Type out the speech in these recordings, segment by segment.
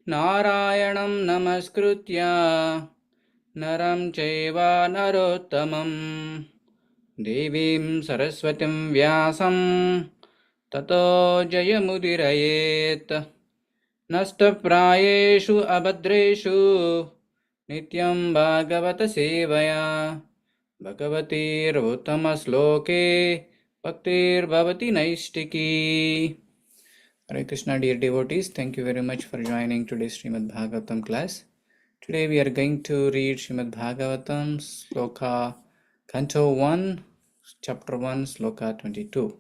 नारायणं नमस्कृत्य नरं चैव नरोत्तमं देवीं सरस्वतीं व्यासं ततो जयमुदीरयेत्। नष्टप्रायेषु अभद्रेषु नित्यं भागवत सेवया भगवतीर्उत्तमश्लोके भक्तिर्भवति नैष्टिकी। Hare Krishna, dear devotees, thank you very much for joining today's Srimad Bhagavatam class. Today we are going to read Srimad Bhagavatam, Sloka, Canto 1, Chapter 1, Sloka 22.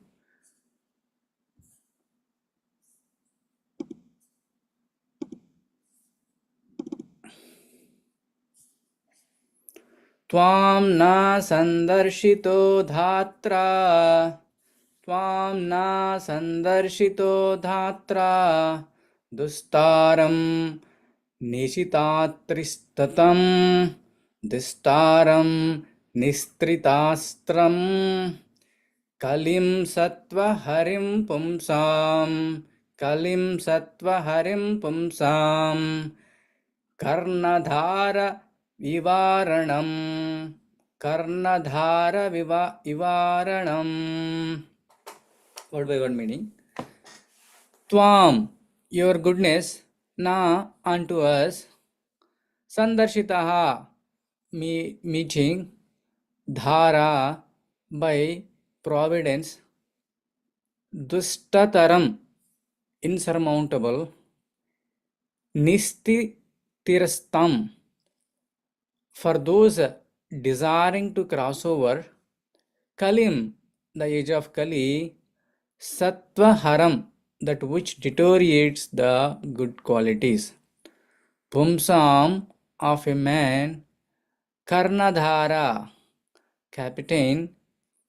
त्वां न सन्दर्शितो धात्रा त्वां न सन्दर्शितो धात्रा दुस्तारं निशितात्रिस्ततं दुस्तारं निस्त्रितास्त्रं कलिं सत्त्वहरिं पुंसां कलिं सत्त्वहरिं पुंसां कर्णधार विवारणं कर्णधार विवारणं. Word by word meaning. Tvam, your goodness, na unto us, sandarshitaha, meeting, dhara, by providence, dustataram, insurmountable, nistitirastam, for those desiring to cross over, kalim, the age of Kali, sattvaharam, that which deteriorates the good qualities, pumsam, of a man, karnadhara, captain,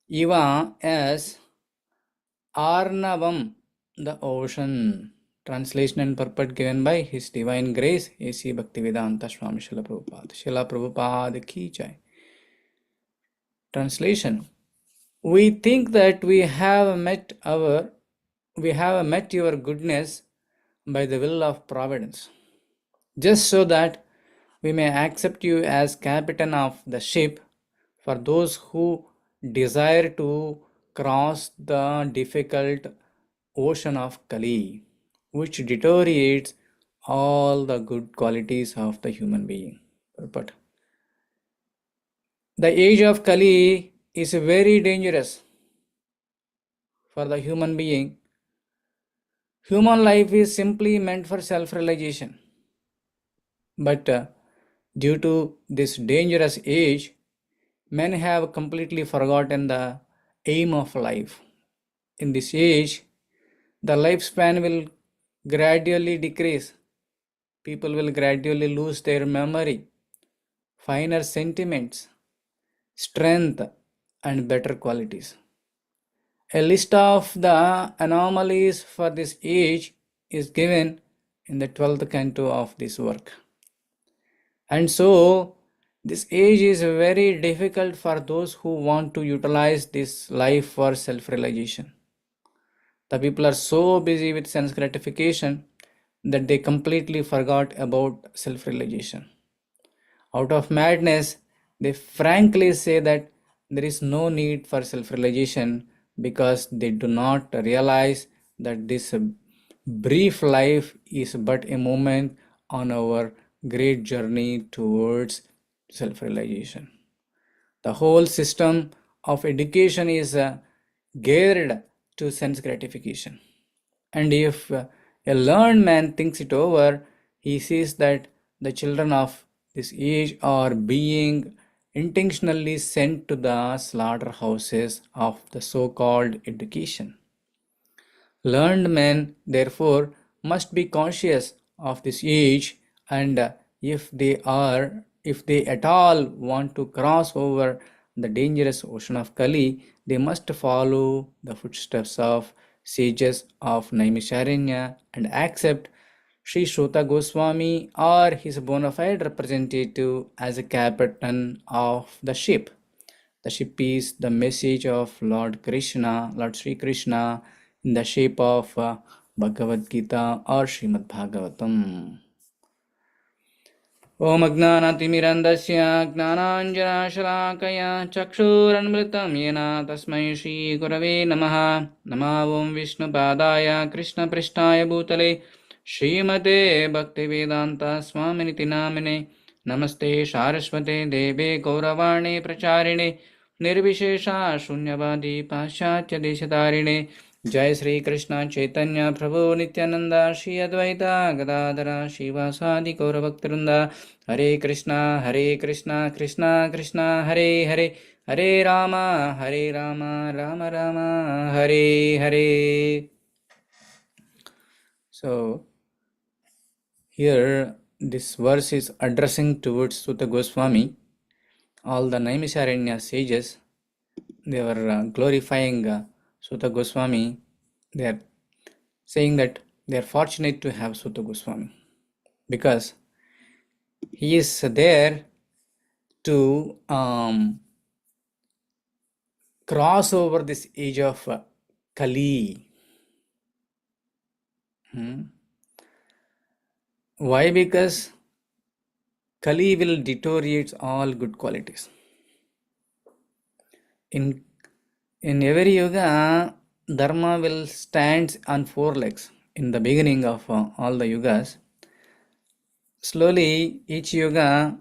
iva, as arnavam, the ocean. Translation and purport given by His Divine Grace A.C. Bhaktivedanta Swami Srila Prabhupada. Srila Prabhupada ki jai. Translation. We think that we have met your goodness by the will of providence, just so that we may accept you as captain of the ship for those who desire to cross the difficult ocean of Kali, which deteriorates all the good qualities of the human being. But the age of Kali is very dangerous for the human being. Human life is simply meant for self-realization. But due to this dangerous age, men have completely forgotten the aim of life. In this age, the lifespan will gradually decrease. People will gradually lose their memory, finer sentiments, strength, and better qualities. A list of the anomalies for this age is given in the 12th canto of this work. And so, this age is very difficult for those who want to utilize this life for self-realization. The people are so busy with sense gratification that they completely forgot about self-realization. Out of madness, they frankly say that there is no need for self-realization because they do not realize that this brief life is but a moment on our great journey towards self-realization. The whole system of education is geared to sense gratification. And if a learned man thinks it over, he sees that the children of this age are being intentionally sent to the slaughterhouses of the so-called education. Learned men, therefore, must be conscious of this age, and if they at all want to cross over the dangerous ocean of Kali, they must follow the footsteps of sages of Naimisharanya and accept Sri Shrota Goswami or his bona fide representative as a captain of the ship. The ship is the message of Lord Sri Krishna, in the shape of Bhagavad Gita or Srimad Bhagavatam. ॐ अज्ञानातिमिरन्दस्य ज्ञानाञ्जनशलाकया चक्षुरन्मृतं येन तस्मै श्रीगुरवे नमः। नमः ॐ विष्णुपादाय कृष्णपृष्ठाय भूतले श्रीमते भक्तिवेदान्त स्वामिनिति नामिने। नमस्ते सारस्वते देवे गौरवाणी प्रचारिणे निर्विशेषा शून्यवादी पाश्चात्यदेशतारिणे। जय श्री कृष्ण चैतन्य प्रभु नित्यानंद श्री अद्वैता गदाधर श्रीवासादि गौरभक्तवृंद। हरे कृष्णा कृष्णा कृष्णा हरे हरे, हरे Ram Ram Ram Hare Hare. So here this verse is addressing towards Sutta Goswami. All the Naimisharanya sages, they were glorifying Sutta Goswami. They are saying that they are fortunate to have Sutta Goswami because he is there to cross over this age of Kali. Why? Because Kali will deteriorate all good qualities. In every yuga, Dharma will stand on four legs. In the beginning of all the yugas, slowly each yuga,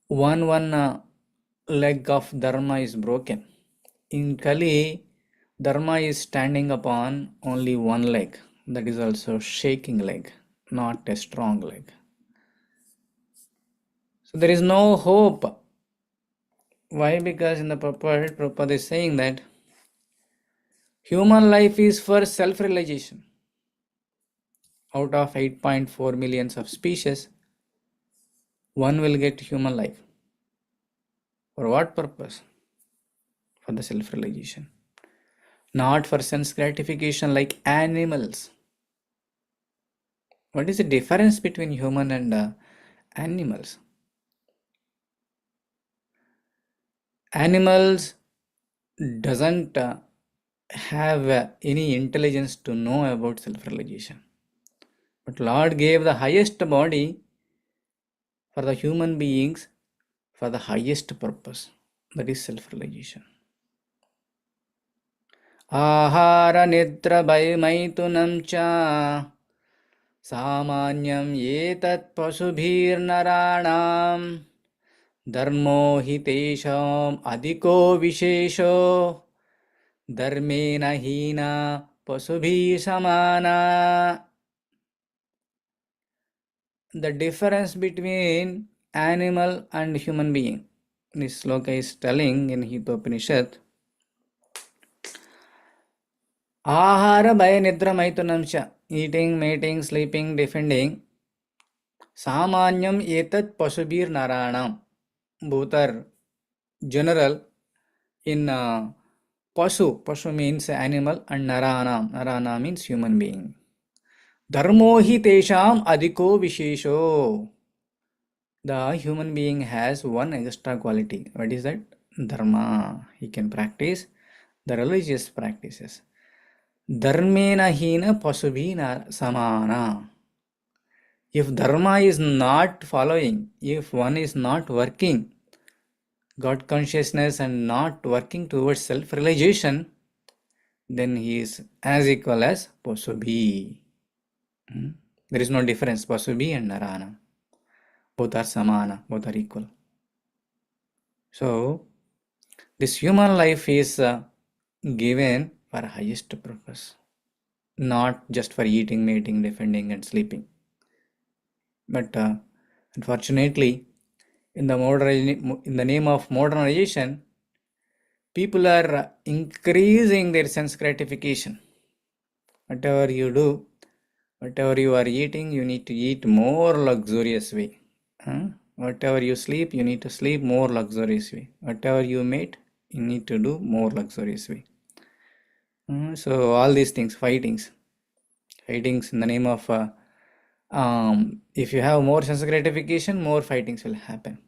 one leg of Dharma is broken. In Kali, Dharma is standing upon only one leg. That is also shaking leg, not a strong leg. So there is no hope. Why? Because in the purport, Prabhupada is saying that human life is for self-realization. Out of 8.4 millions of species, one will get human life. For what purpose? For the self-realization. Not for sense gratification like animals. What is the difference between human and animals? Animals doesn't have any intelligence to know about self-realization. But Lord gave the highest body for the human beings for the highest purpose. That is self-realization. Ahara nidra bhayamaitunam cha samanyam etat pasubhir naranam dharmo hitesham adhiko vishesho dharmena hina pasubhi samana. The difference between animal and human being. This sloka is telling in Hitopanishad. Ahara bhaya nidra maitunam cha. Eating, mating, sleeping, defending. Samanyam etat pasubir naranam. Both are general in pasu. Pasu means animal and naranam. Narana means human being. Dharmo hi tesham adhiko vishesho. The human being has one extra quality. What is that? Dharma. He can practice the religious practices. Dharmena hina pasubhina samana. If dharma is not following, if one is not working God consciousness and not working towards self-realization, then he is as equal as pasubhi. There is no difference, pasubhi and narana. Both are samana, both are equal. So, this human life is given for highest purpose, not just for eating, mating, defending, and sleeping. But unfortunately, in the name of modernization, people are increasing their sense gratification. Whatever you do, whatever you are eating, you need to eat more luxurious way. Whatever you sleep, you need to sleep more luxurious way. Whatever you mate, you need to do more luxurious way. So all these things, fightings in the name of if you have more sense gratification, more fightings will happen.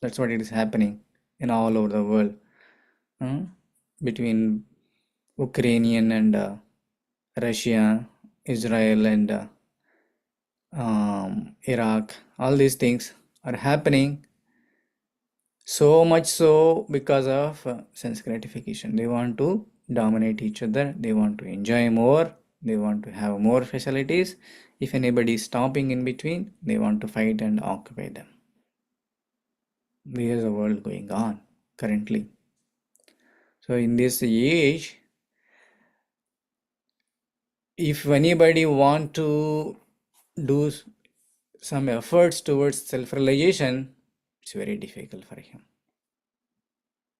That's what it is happening in all over the world between Ukrainian and Russia, Israel and Iraq, all these things are happening so much so because of sense gratification. They want to dominate each other, they want to enjoy more, they want to have more facilities. If anybody is stopping in between, they want to fight and occupy them. There is a world going on currently. So in this age, if anybody want to do some efforts towards self-realization, it's very difficult for him.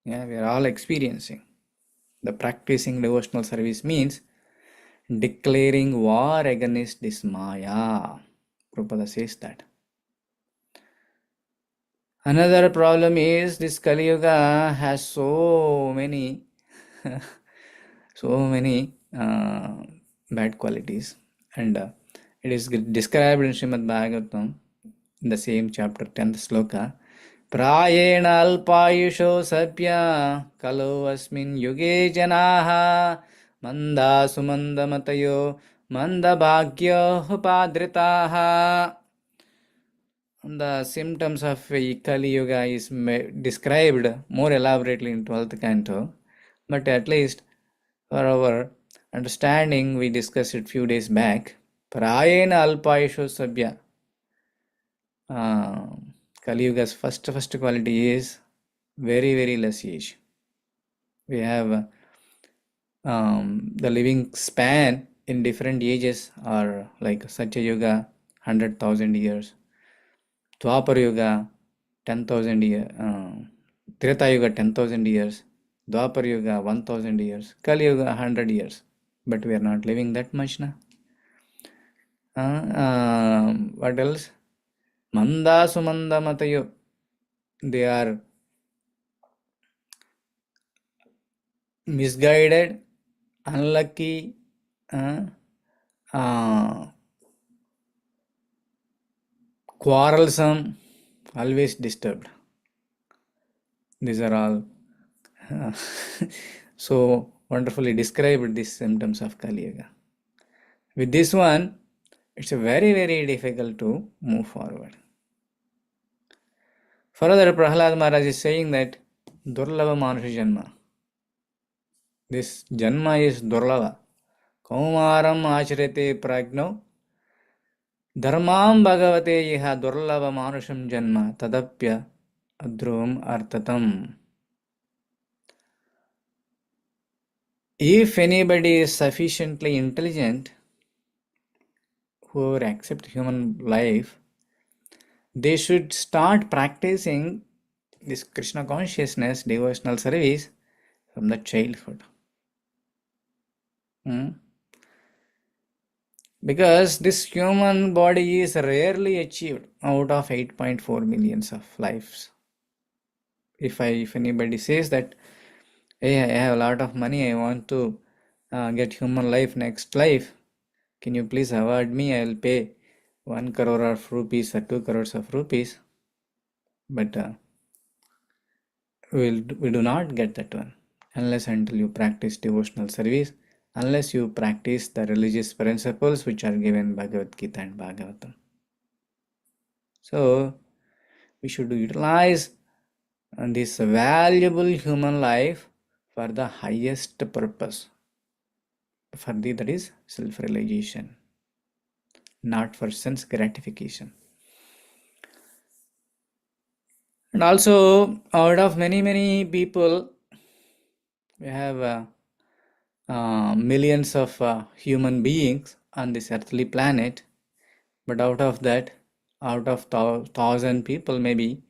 Yeah, we are all experiencing. The practicing devotional service means declaring war against this Maya. Prabhupada says that. Another problem is this Kali Yuga has so many bad qualities, and it is described in Srimad Bhagavatam in the same chapter 10th sloka. Prayena alpayusho sabhya kalo asmin yuge janaha manda sumanda matayo manda bhagyo upadritaha. The symptoms of Kali Yuga is described more elaborately in 12th canto, but at least for our understanding, we discussed it few days back. Prayena alpayusho sabhya. Kali Yuga's first quality is very less age. We have the living span in different ages are like Satya Yuga 100,000 years, Dwapar Yuga 10,000 years, Treta Yuga 10,000 years, Dwapar Yuga 1,000 years, Kali Yuga 100 years. But we are not living that much now. What else? Manda sumanda matayo. They are misguided, unlucky, quarrelsome, always disturbed. These are all so wonderfully described, these symptoms of Kali Yuga. With this one, it's very difficult to move forward. Further, Prahlad Maharaj is saying that Durlava Manusha Janma. This Janma is Durlava. Kaumaram acharete pragno dharmam bhagavate iha durlava manusham janma tadapya adhruvam artatam. If anybody is sufficiently intelligent, who accept human life, they should start practicing this Krishna consciousness, devotional service from the childhood. Because this human body is rarely achieved out of 8.4 millions of lives. If anybody says that, hey, I have a lot of money, I want to get human life next life, can you please award me? I will pay 1 crore of rupees or 2 crores of rupees. But we do not get that one unless until you practice devotional service, unless you practice the religious principles which are given Bhagavad Gita and Bhagavatam. So we should utilize this valuable human life for the highest purpose, that is self-realization, not for sense gratification. And also, out of many people, we have millions of human beings on this earthly planet, but out of 1,000 people, maybe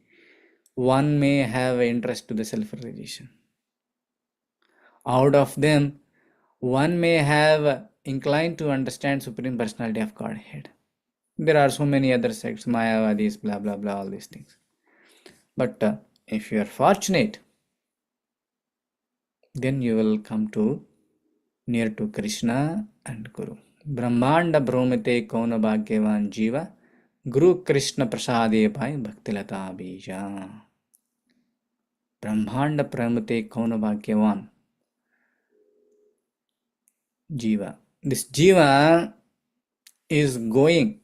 one may have interest to the self-realization. Out of them, one may have inclined to understand Supreme Personality of Godhead. There are so many other sects, Mayavadis, blah blah blah, all these things. But if you are fortunate, then you will come to near to Krishna and Guru. Brahmanda bromite kauna bhagyavan jiva Guru Krishna prasade pai bhaktilata bija. Brahmanda bromite kauna bhagyavan jiva. This jiva is going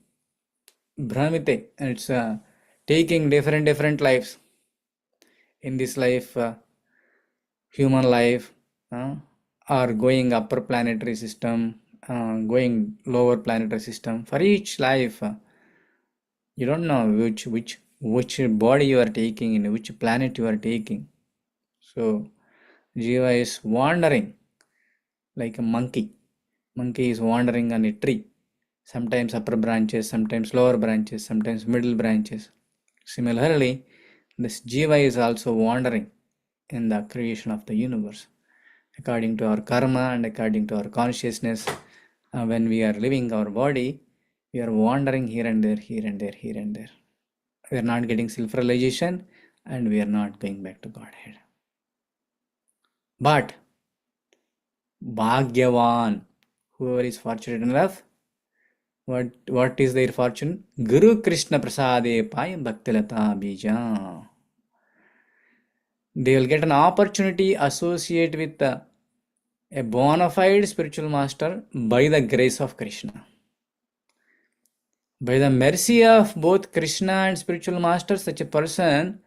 Brahmite, it's taking different lives. In this life, human life, or going upper planetary system, going lower planetary system. For each life, you don't know which body you are taking, in which planet you are taking. So Jiva is wandering like a monkey. Monkey is wandering on a tree. Sometimes upper branches, sometimes lower branches, sometimes middle branches. Similarly, this Jiva is also wandering in the creation of the universe. According to our karma and according to our consciousness, when we are living our body, we are wandering here and there, here and there, here and there. We are not getting self-realization and we are not going back to Godhead. But Bhagyavan, whoever is fortunate enough, what is their fortune? Guru Krishna Prasade Pai Bhaktilata Bija. They will get an opportunity associate with a bona fide spiritual master by the grace of Krishna. By the mercy of both Krishna and spiritual master, such a person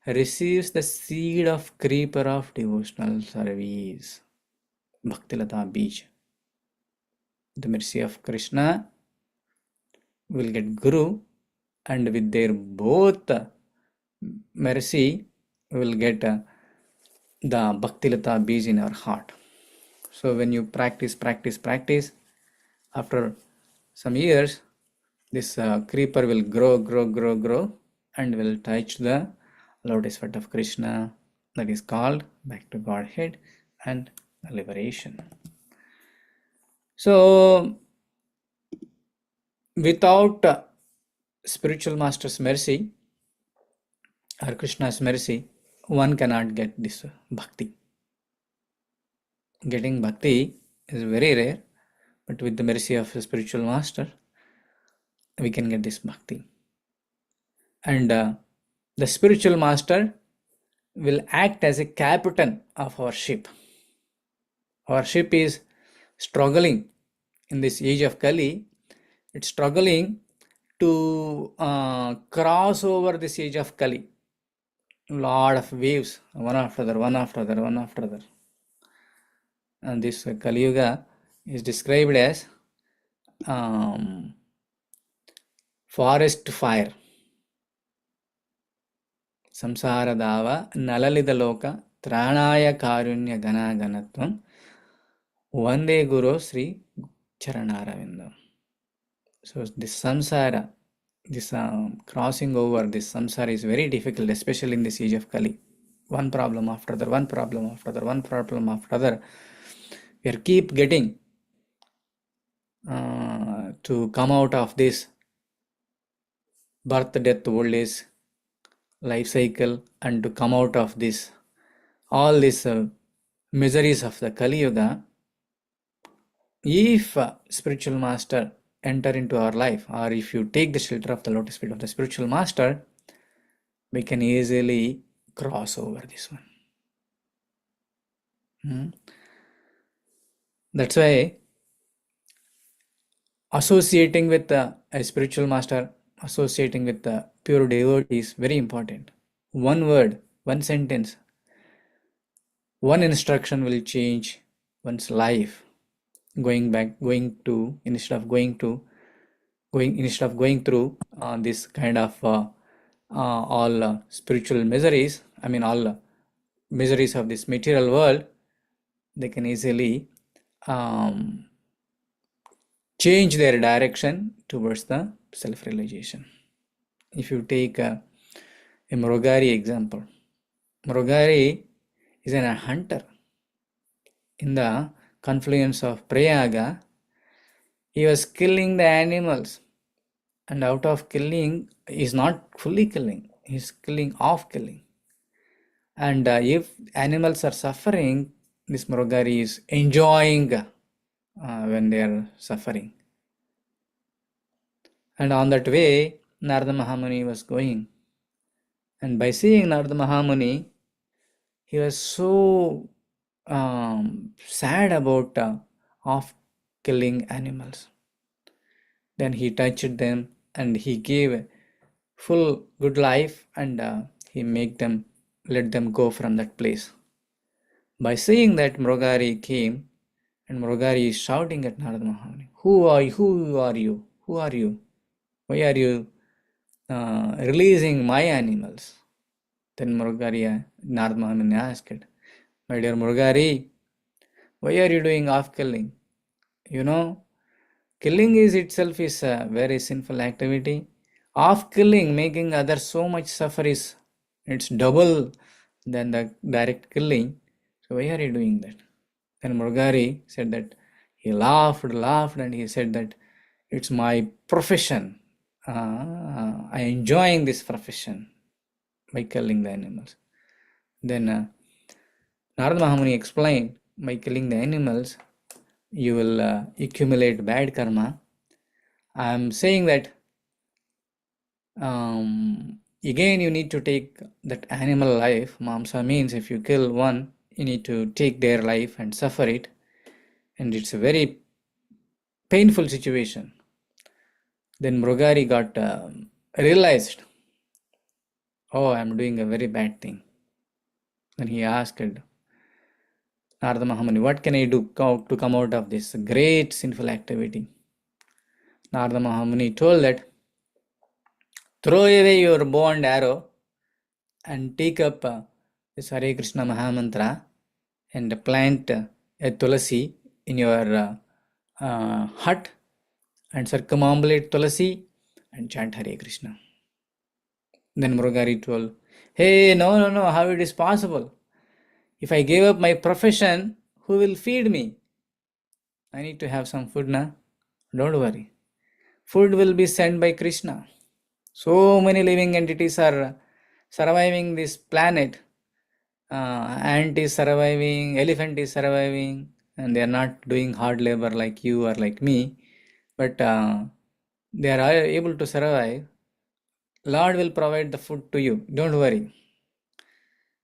receives the seed of creeper of devotional service. Bhaktilata Bij. The mercy of Krishna will get Guru, and with their both mercy will get the Bhaktilata Bij in our heart. So when you practice, after some years, this creeper will grow, and will touch the lotus feet of Krishna. That is called back to Godhead and liberation. So without spiritual master's mercy or Krishna's mercy, one cannot get this bhakti. Getting bhakti is very rare, but with the mercy of a spiritual master, we can get this bhakti. And the spiritual master will act as a captain of our ship. Our ship is struggling in this age of Kali. It's struggling to cross over this age of Kali. Lot of waves, one after other. And this Kali Yuga is described as forest fire. Samsaradava Nalalidaloka Tranaya Karunya Gana Ganatvam Vande Guru Sri Charanaravinda. So this samsara, this crossing over this samsara is very difficult, especially in this age of Kali. One problem after other, one problem after other, one problem after other. We keep getting to come out of this birth, death, old age, life cycle, and to come out of this, all these miseries of the Kali Yuga. If spiritual master enter into our life, or if you take the shelter of the lotus feet of the spiritual master, we can easily cross over this one. That's why associating with a spiritual master, associating with the pure devotee is very important. One word, one sentence, one instruction will change one's life. Instead of going through this kind of all spiritual miseries, all miseries of this material world, they can easily change their direction towards the self-realization. If you take a Mrugari example, Mrugari is a hunter. In the confluence of Prayaga, he was killing the animals, and out of killing, he's not fully killing, he's killing off killing. And if animals are suffering, this Mrugari is enjoying when they are suffering. And on that way, Narada Mahamuni was going. And by seeing Narada Mahamuni, he was so sad about off killing animals. Then he touched them and he gave full good life, and he let them go from that place. By saying that, Mrugari came, and Mrugari is shouting at Narada Mahamuni, Who are you? Who are you? Who are you? Why are you releasing my animals? Then Narada Mahamuni asked, My dear Mrugari, why are you doing off killing? You know, killing is itself is a very sinful activity. Off killing, making others so much suffer is it's double than the direct killing. So why are you doing that? Then Mrugari said that he laughed, and he said that it's my profession. I enjoying this profession by killing the animals. Then Narada Mahamuni explained, by killing the animals, you will accumulate bad karma. I am saying that again you need to take that animal life. Mamsa means if you kill one, you need to take their life and suffer it. And it's a very painful situation. Then Mrugari got realized, oh, I'm doing a very bad thing. Then he asked Narada Mahamuni, what can I do to come out of this great sinful activity? Narada Mahamuni told that, throw away your bow and arrow and take up this Hare Krishna Mahamantra and plant a tulasi in your hut and circumambulate tulasi and chant Hare Krishna. Then Mrugari told, hey, no, how it is possible? If I gave up my profession, who will feed me? I need to have some food now. Don't worry. Food will be sent by Krishna. So many living entities are surviving this planet. Ant is surviving, elephant is surviving, and they are not doing hard labor like you or like me, but they are able to survive. Lord will provide the food to you. Don't worry.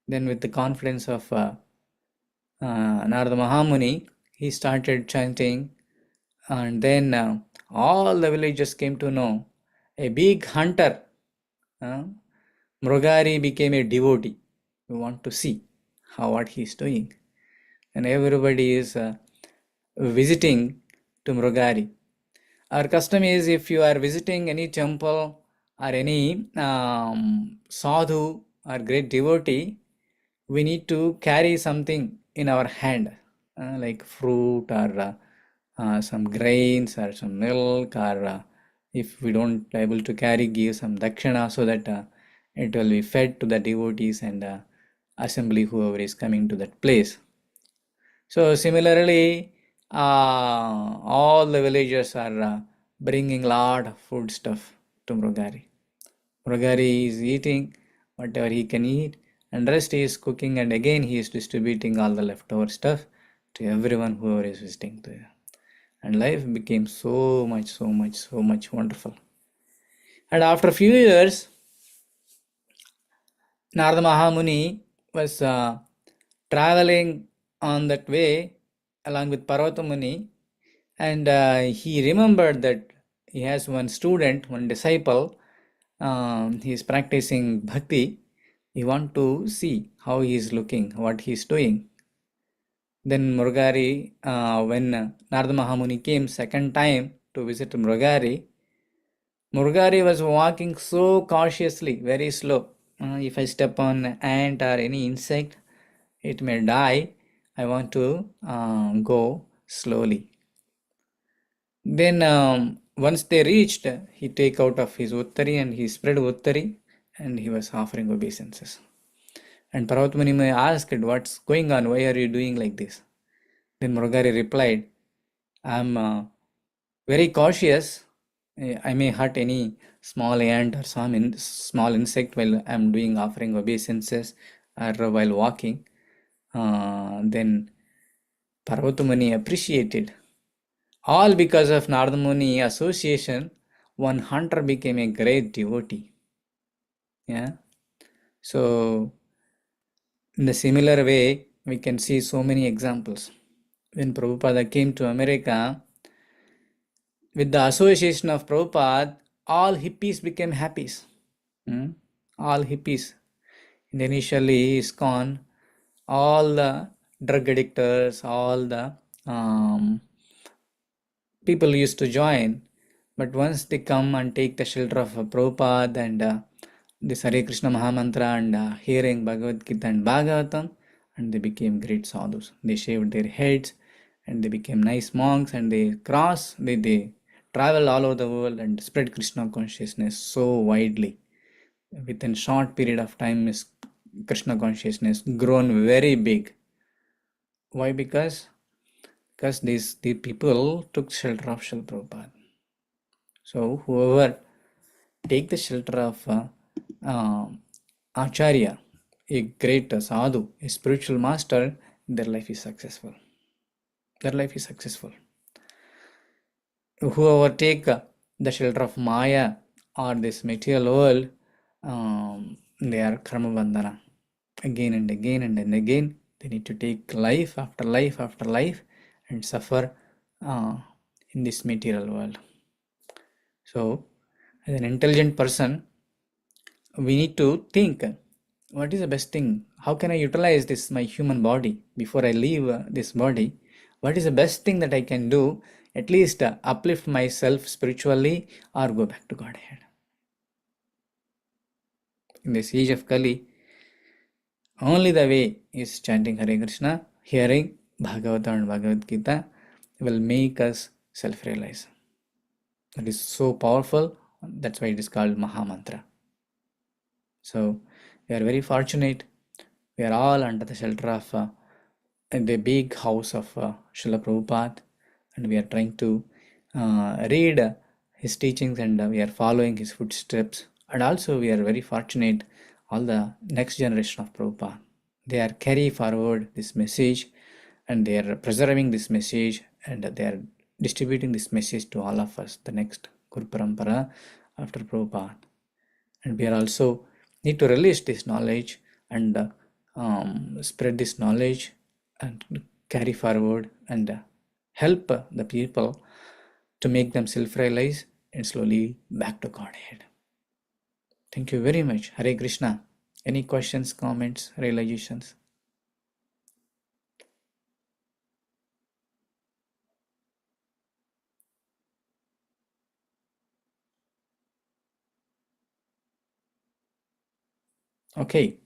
Then with the confidence of Narada Mahamuni, he started chanting, and then all the villagers came to know a big hunter. Mrugari became a devotee. We want to see what he is doing. And everybody is visiting to Mrugari. Our custom is, if you are visiting any temple or any sadhu or great devotee, we need to carry something in our hand, like fruit or some grains or some milk, or if we don't able to carry, give some dakshina so that it will be fed to the devotees and assembly whoever is coming to that place. So similarly, all the villagers are bringing lot of food stuff to Mrugari. Mrugari is eating whatever he can eat, and rest he is cooking, and again he is distributing all the leftover stuff to everyone whoever is visiting there. And life became so much wonderful. And after a few years, Narada Mahamuni was traveling on that way along with Parvata Muni, and he remembered that he has one student, one disciple. He is practicing bhakti. He want to see how he is looking, what he is doing. Then Mrugari, when Narada Mahamuni came second time to visit Mrugari was walking so cautiously, very slow. If I step on an ant or any insect, it may die. I want to go slowly. Then once they reached, he take out of his uttari and he spread uttari and he was offering obeisances. And Parvatmani asked, what's going on? Why are you doing like this? Then Mrugari replied, I'm very cautious. I may hurt any small ant or some small insect while I'm doing offering obeisances or while walking. Then Parvatamuni appreciated. All because of Narada Muni association, one hunter became a great devotee. Yeah. So in the similar way, we can see so many examples. When Prabhupada came to America, with the association of Prabhupada, all hippies became happies. Hmm? All hippies. And initially, ISKCON, all the drug addictors, all the um, people used to join, but once they come and take the shelter of Prabhupada and this Hare Krishna Mahamantra and hearing Bhagavad Gita and Bhagavatam, and they became great sadhus. They shaved their heads and they became nice monks and they travel all over the world and spread Krishna consciousness so widely. Within short period of time, is Krishna consciousness grown very big. Why? Because the people took shelter of Srila Prabhupada. So whoever take the shelter of Acharya, a great sadhu, a spiritual master, their life is successful. Their life is successful. Whoever take the shelter of Maya or this material world, they are karma bandhana. Again and again and then again, they need to take life after life after life and suffer in this material world. So, as an intelligent person, we need to think what is the best thing? How can I utilize this my human body before I leave this body? What is the best thing that I can do? At least uplift myself spiritually or go back to Godhead. In this age of Kali, only the way is chanting Hare Krishna, hearing Bhagavata and Bhagavad Gita will make us self-realize. That is so powerful. That's why it is called Mahamantra. So we are very fortunate. We are all under the shelter of the big house of Srila Prabhupada, and we are trying to read his teachings and we are following his footsteps. And also we are very fortunate all the next generation of Prabhupada. They are carry forward this message and they are preserving this message and they are distributing this message to all of us, the next Guru Parampara after Prabhupada. And we are also need to release this knowledge and spread this knowledge and carry forward and help the people to make them self-realize and slowly back to Godhead. Thank you very much. Hare Krishna. Any questions, comments, realizations? Okay.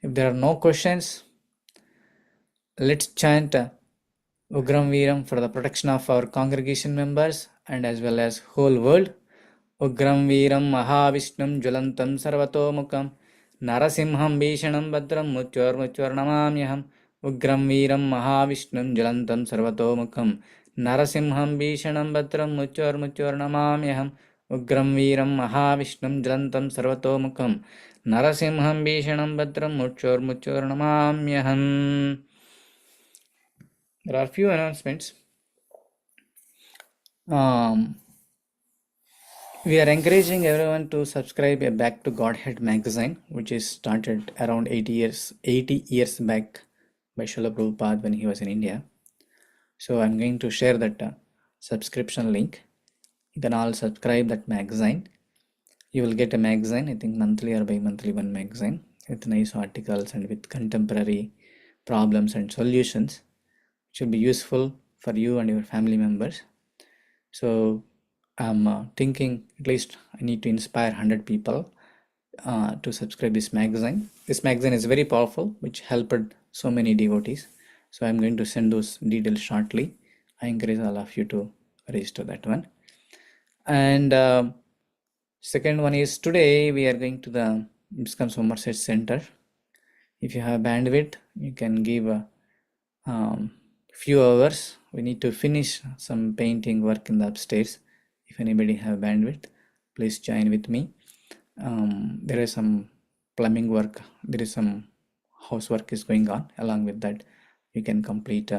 If there are no questions, let's chant Ugram Veeram for the protection of our congregation members and as well as whole world. Ugram Veeram Mahavishnam Jwalantam Sarvatomukam Narasimham Bhishanam Badram Mutyarnamamyaham. Ugram Veeram Mahavishnam Jwalantam Sarvatomukam Narasimham Bhishanam Badram Mutyarnamamyaham. Ugram Veeram Mahavishnam Jwalantam Sarvatomukam Narasimham Bhishanam Badram Mutyarnamamyaham. There are few announcements. We are encouraging everyone to subscribe a Back to Godhead magazine, which is started around 80 years back by Srila Prabhupada when he was in India. So I'm going to share that subscription link. You can all subscribe that magazine. You will get a magazine, I think monthly or bi-monthly one magazine with nice articles and with contemporary problems and solutions, which will be useful for you and your family members. So I'm thinking at least I need to inspire 100 people to subscribe this magazine. This magazine is very powerful, which helped so many devotees. So I'm going to send those details shortly. I encourage all of you to register that one. And second one is today we are going to the ISKCON Somerset Center. If you have bandwidth, you can give a few hours. We need to finish some painting work in the upstairs. If anybody have bandwidth, please join with me. There is some plumbing work, there is some housework is going on. Along with that, you can complete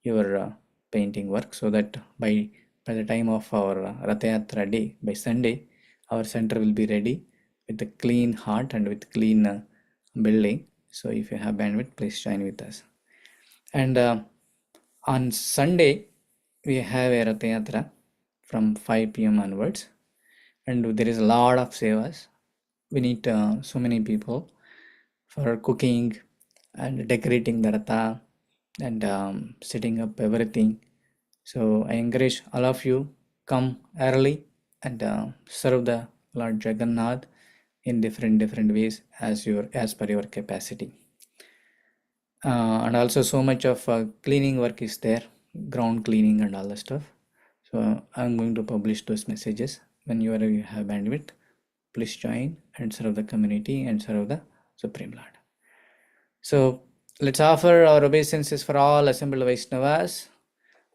your painting work so that by the time of our Rath Yatra day, by Sunday, our center will be ready with a clean heart and with clean building. So if you have bandwidth, please join with us. And on Sunday, we have a Rath Yatra from 5 p.m. onwards. and there is a lot of sevas. We need so many people for cooking and decorating the ratha and setting up everything. So I encourage all of you come early and serve the Lord Jagannath in different ways as per your capacity. And also so much of cleaning work is there, ground cleaning and all the stuff. So I'm going to publish those messages whenever you have bandwidth. Please join and serve the community and serve the Supreme Lord. So let's offer our obeisances for all assembled Vaishnavas.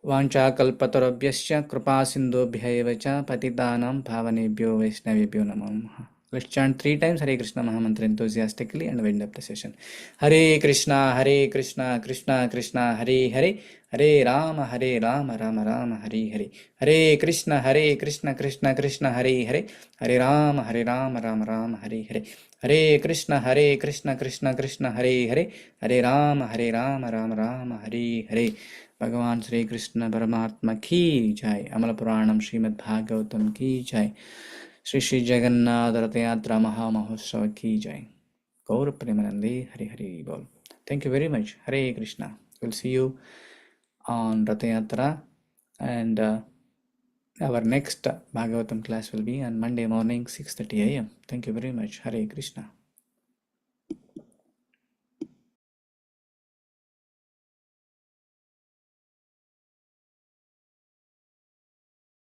Vanchakalpatarabhyascha kripa sindhobhya cha patitanam bhavanebhyo vaishnavebhyo namo. Let's chant 3 times Hare Krishna Mahamantra enthusiastically and wind up the session. Hare Krishna, Krishna Krishna, Hare Hare, Hare Rama, Rama Rama, Hare Hare. Hare Krishna, Krishna Krishna, Hare Hare, Hare Rama, Rama Rama, Hare Hare. Hare Krishna, Krishna Krishna, Hare Hare, Hare Rama, Rama Rama, Hare Hare. भगवान श्री कृष्ण परमात्मा की जय। अमल पुराणम श्रीमद् भागवतम की जय। श्री श्री जगन्नाथ रथ यात्रा महामहोत्सव की जय। गौर प्रेमानंदे हरि हरि बोल। Thank you very much. Hare Krishna. We'll see you on Rath Yatra, and our next Bhagavatam class will be on Monday morning 6:30 a.m. Thank you very much. Hare Krishna.